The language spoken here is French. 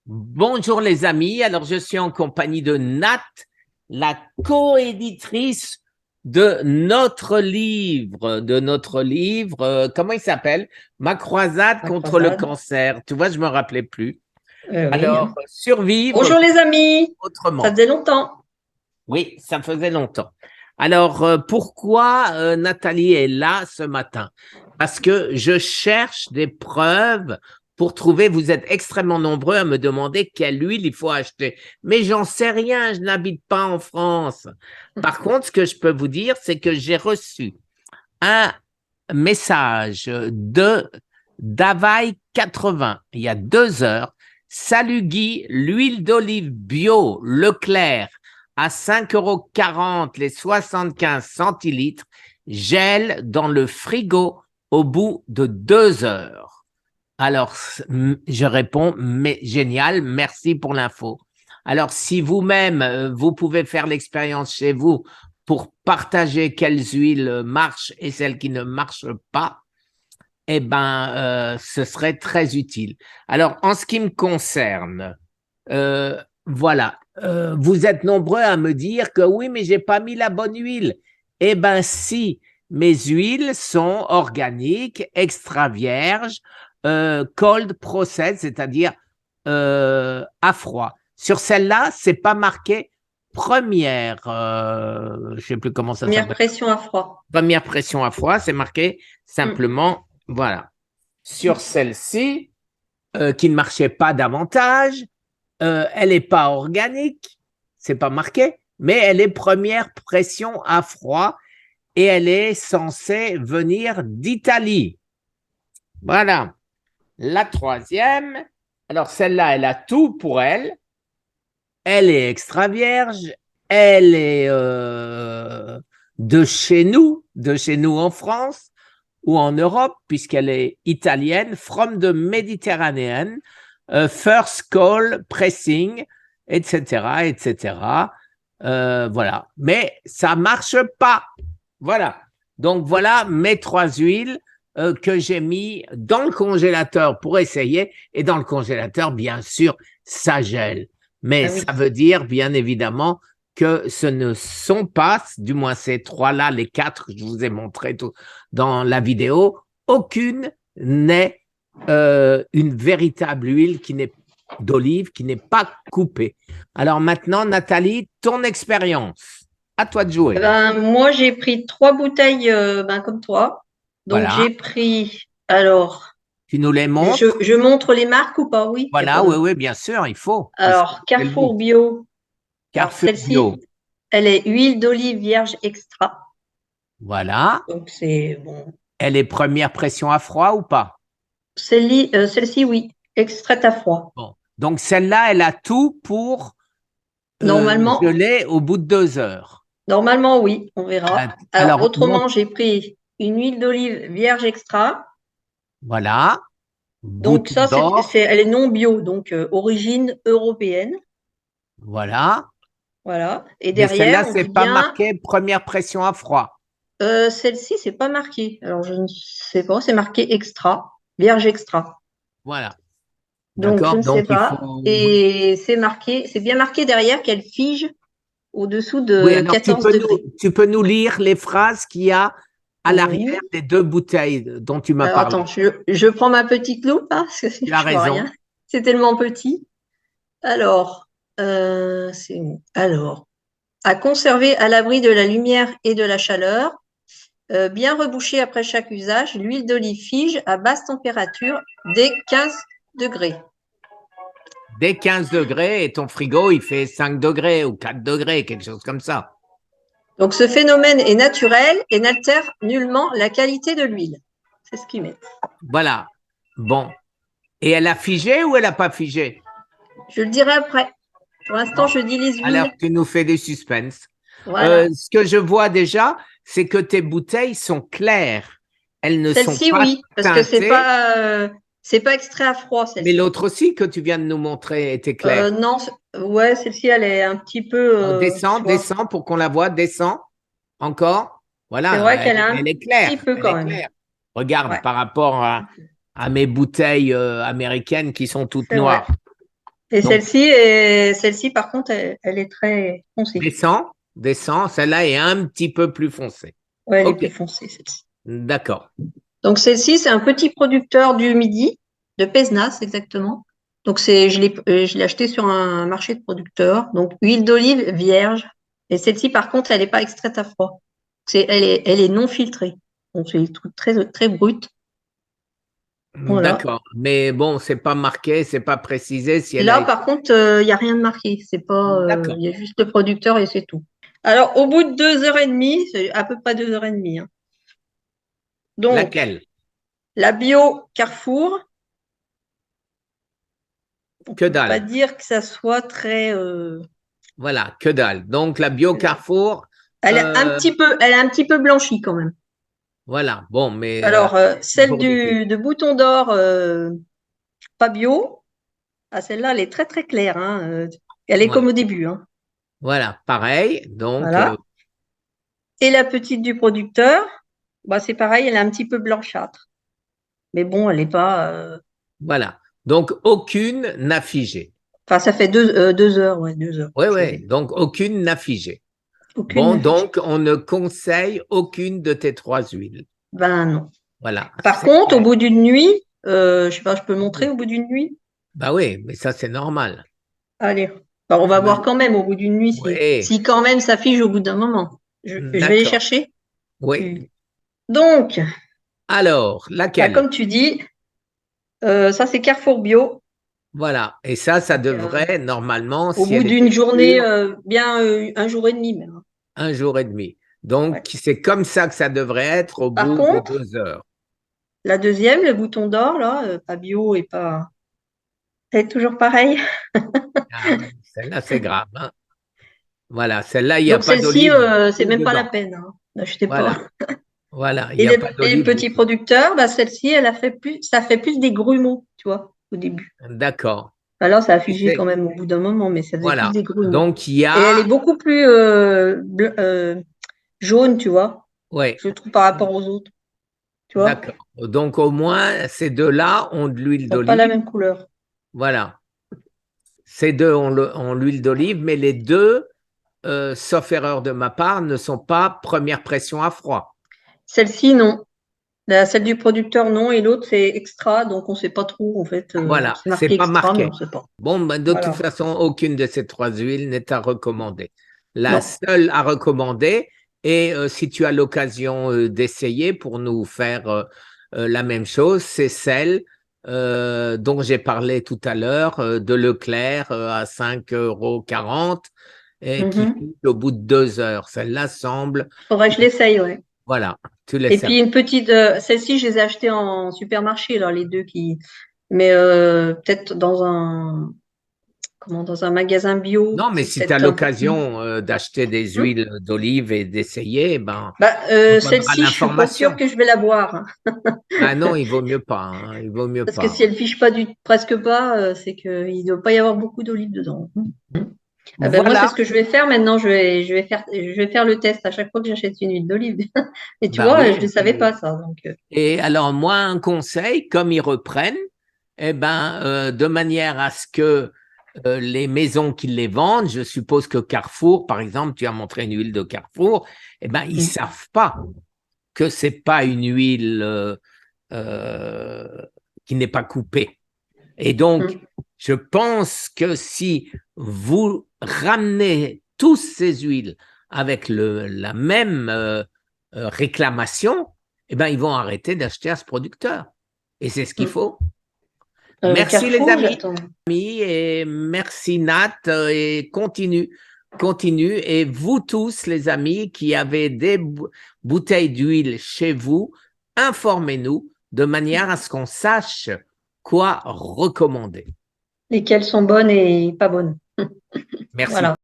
Bonjour les amis, alors je suis en compagnie de Nat, la co-éditrice de notre livre, comment il s'appelle? Ma croisade La contre le croisade. cancer. Tu vois, je me rappelais plus. Oui, Alors, hein. survivre Bonjour les amis, ça autrement. faisait longtemps. Oui, ça faisait longtemps. Alors, pourquoi Nathalie est là ce matin? Parce que je cherche des preuves pour trouver, vous êtes extrêmement nombreux à me demander quelle huile il faut acheter. Mais j'en sais rien, je n'habite pas en France. Par contre, ce que je peux vous dire, c'est que j'ai reçu un message de d'Avail 80 il y a 2 heures. Salut Guy, l'huile d'olive bio Leclerc à 5,40 € les 75 centilitres gèle dans le frigo au bout de 2 heures. Alors, je réponds, mais génial, merci pour l'info. Alors, si vous-même, vous pouvez faire l'expérience chez vous pour partager quelles huiles marchent et celles qui ne marchent pas, eh ben, ce serait très utile. Alors, en ce qui me concerne, voilà, vous êtes nombreux à me dire que oui, mais j'ai pas mis la bonne huile. Eh ben, si, mes huiles sont organiques, extra vierges, cold process, c'est-à-dire à froid. Sur celle-là, c'est pas marqué première, je sais plus comment ça Première s'appelle, pression à froid. première pression à froid, c'est marqué Mm. simplement, voilà. Sur celle-ci, qui ne marchait pas davantage, elle n'est pas organique, c'est pas marqué, mais elle est première pression à froid et elle est censée venir d'Italie. Voilà. La troisième, alors celle-là, elle a tout pour elle. Elle est extra vierge, elle est de chez nous en France ou en Europe, puisqu'elle est italienne, from the Mediterranean, first call, pressing, etc., etc. Voilà. Mais ça marche pas. Voilà. Donc voilà mes 3 huiles que j'ai mis dans le congélateur pour essayer. Et dans le congélateur, bien sûr, ça gèle. Mais Ah oui. ça veut dire, bien évidemment, que ce ne sont pas, du moins ces 3-là, les 4 que je vous ai montrés dans la vidéo, aucune n'est une véritable huile d'olive qui n'est pas coupée. Alors maintenant, Nathalie, ton expérience. À toi de jouer. Moi, j'ai pris 3 bouteilles comme toi. Donc, Voilà. j'ai pris, alors, Tu nous les je, montres. je montre les marques ou pas? Oui, il y a pas Voilà, oui, de. oui, bien sûr, il faut. Alors, C'est le Carrefour but. Bio. Alors, Carrefour celle-ci, Bio. elle est huile d'olive vierge extra. Voilà. Donc, c'est bon. Elle est première pression à froid ou pas? Celle-ci, oui, extraite à froid. Bon. Donc celle-là, elle a tout pour Normalement, geler au bout de 2 heures. Normalement, oui, on verra. Alors, Alors, autrement, j'ai pris une huile d'olive vierge extra. voilà. Donc, Bouton ça, d'or. elle est non bio, donc origine européenne. Voilà. Voilà. Et Mais derrière, celle-là, on c'est dit pas bien, marqué première pression à froid. celle-ci, c'est pas marqué. Alors, je ne sais pas, c'est marqué extra, vierge extra. Voilà. Donc, je D'accord? ne sais Donc, il pas. faut. Et c'est bien marqué derrière qu'elle fige au-dessous Oui, de alors 14 degrés. tu peux nous lire les phrases qu'il y a à l'arrière Oui. des 2 bouteilles dont tu m'as Alors, attends, parlé. je prends ma petite loupe, hein, parce que sinon, Tu as je vois rien. raison. C'est tellement petit. Alors, c'est où? Alors, à conserver à l'abri de la lumière et de la chaleur, bien reboucher après chaque usage, l'huile d'olive fige à basse température dès 15 degrés. Dès 15 degrés, et ton frigo, il fait 5 degrés ou 4 degrés, quelque chose comme ça. Donc, ce phénomène est naturel et n'altère nullement la qualité de l'huile. C'est ce qu'ils mettent. Voilà. Bon. Et elle a figé ou elle n'a pas figé? Je le dirai après. Pour l'instant, Bon. je dis les Alors, huiles. tu nous fais des suspens. Voilà. Ce que je vois déjà, c'est que tes bouteilles sont claires. Elles ne sont Celle-ci, pas oui, parce que teintées, c'est pas extrait à froid, mais celle-ci. l'autre aussi que tu viens de nous montrer était claire. Non, ouais, celle-ci, elle est un petit peu, Bon, tu descends, vois. descends pour qu'on la voie, descends. Encore. C'est Voilà, vrai qu'elle est un elle est petit claire, peu elle quand est même. claire. Regarde, Ouais, par rapport à mes bouteilles américaines qui sont toutes c'est vrai. noires. Et Donc, celle-ci, par contre, elle est très foncée. descend. Celle-là est un petit peu plus foncée. Ouais, elle est OK, plus foncée, celle-ci. d'accord. Donc, celle-ci, c'est un petit producteur du Midi, de Pézenas, exactement. Donc, je l'ai acheté sur un marché de producteurs. Donc, huile d'olive vierge. Et celle-ci, par contre, elle n'est pas extraite à froid. Elle est non filtrée. Donc, c'est des trucs très, très brut. Voilà. D'accord. Mais bon, c'est pas marqué, c'est pas précisé si elle a Là, été. par contre, il n'y a rien de marqué. C'est pas, D'accord. il y a juste le producteur et c'est tout. Alors, au bout de 2 heures et demie, c'est à peu près 2 heures et demie, hein. Donc, Laquelle? la bio Carrefour, on Que peut pas dalle. dire que ça soit très. Voilà, que dalle. Donc, la Bio Carrefour, euh, Elle est un petit peu blanchie quand même. voilà. Bon, mais Alors, celle pour des- de Bouton d'Or, pas bio, ah, celle-là, elle est très très claire, hein. Elle est comme voilà. au début, hein. Voilà, pareil. Donc, Voilà. Et la petite du producteur, bah, c'est pareil, elle est un petit peu blanchâtre. Mais bon, elle n'est pas. voilà. Donc, aucune n'a figé. Enfin, ça fait 2 heures, ouais, 2 heures. Oui, Je oui. l'ai. Donc, aucune n'a figé. Aucune Bon, n'a figé. donc, on ne conseille aucune de tes trois huiles. Ben non. Voilà, Par c'est contre, au clair. bout d'une nuit, je sais pas, je peux le montrer au bout d'une nuit. Bah oui, mais ça, c'est normal. Allez. Alors, on va voir quand même au bout d'une nuit Oui, si quand même ça fige au bout d'un moment. Je vais les d'accord. chercher. Oui. Donc, Alors, bah, laquelle? comme tu dis, ça c'est Carrefour Bio. Voilà. Et ça Donc, devrait, normalement, au si bout elle d'une était journée, pure, bien un jour et demi même, hein. 1 jour et demi. Ouais. Donc, c'est comme ça que ça devrait être au Par bout de contre, 2 heures. la deuxième, le bouton d'or, là, pas bio et pas. C'est toujours pareil. Ah oui, celle-là, c'est grave, hein. Voilà, celle-là, il n'y a Donc pas celle-ci, d'olive c'est même pas la dedans. peine, hein. N'achetez pas. Voilà, voilà, il Et n'y a pas les d'olive petits dedans. producteurs, bah, celle-ci, ça fait plus des grumeaux, tu vois, au début. D'accord. Alors, ça a Et figé quand même au bout d'un moment, mais ça faisait plus voilà. des grumeaux. Donc, il y Et elle est a, beaucoup plus jaune, tu vois, oui, je trouve par rapport aux autres, tu vois. d'accord. Donc, au moins, ces deux-là ont de l'huile Ils n'ont pas la d'olive. même couleur. Voilà. Ces deux ont l'huile d'olive, mais les deux, sauf erreur de ma part, ne sont pas première pression à froid. Celle-ci, non. Celle du producteur, non. Et l'autre, c'est extra, donc on ne sait pas trop, en fait. Voilà, C'est c'est marqué pas extra, mais on marqué. ne sait pas. Bon, ben, de toute Voilà. façon, aucune de ces trois huiles n'est à recommander. La Non. seule à recommander, et si tu as l'occasion d'essayer pour nous faire la même chose, c'est celle dont j'ai parlé tout à l'heure, de Leclerc à 5,40 € et qui Mhm. coûte au bout de 2 heures. Celle-là semble, Faudrait que je l'essaye, ouais. voilà, tu Et laisses. puis une petite, celle-ci, je les ai achetées en supermarché, là, les deux qui. Mais peut-être dans un magasin bio, Non, mais c'est si tu as peut-être un peu plus. l'occasion d'acheter des Hmm. huiles d'olive et d'essayer, ben, Bah, on donnera celle-ci, je suis pas sûre l'information. que je vais la boire, hein. Ah non, il vaut mieux pas, hein, il vaut mieux Parce que pas. si elle fiche pas presque pas, c'est qu'il ne doit pas y avoir beaucoup d'olives dedans. Ah ben moi, c'est Voilà, ce que je vais faire maintenant. Je vais faire le test à chaque fois que j'achète une huile d'olive. Et tu bah vois, je oui. ne savais pas ça. Donc, Et alors, moi, un conseil, comme ils reprennent, eh ben, de manière à ce que les maisons qui les vendent, je suppose que Carrefour, par exemple, tu as montré une huile de Carrefour, eh ben, ils savent pas que c'est pas une huile euh, qui n'est pas coupée. Et donc, mm, je pense que si vous ramenez tous ces huiles avec la même réclamation, eh ben, ils vont arrêter d'acheter à ce producteur. Et c'est ce qu'il mm. faut. Merci les Carrefour, amis j'attends. et merci Nat et continue. Et vous tous les amis qui avez des bouteilles d'huile chez vous, informez-nous de manière à ce qu'on sache quoi recommander. Lesquelles sont bonnes et pas bonnes. Merci. Voilà.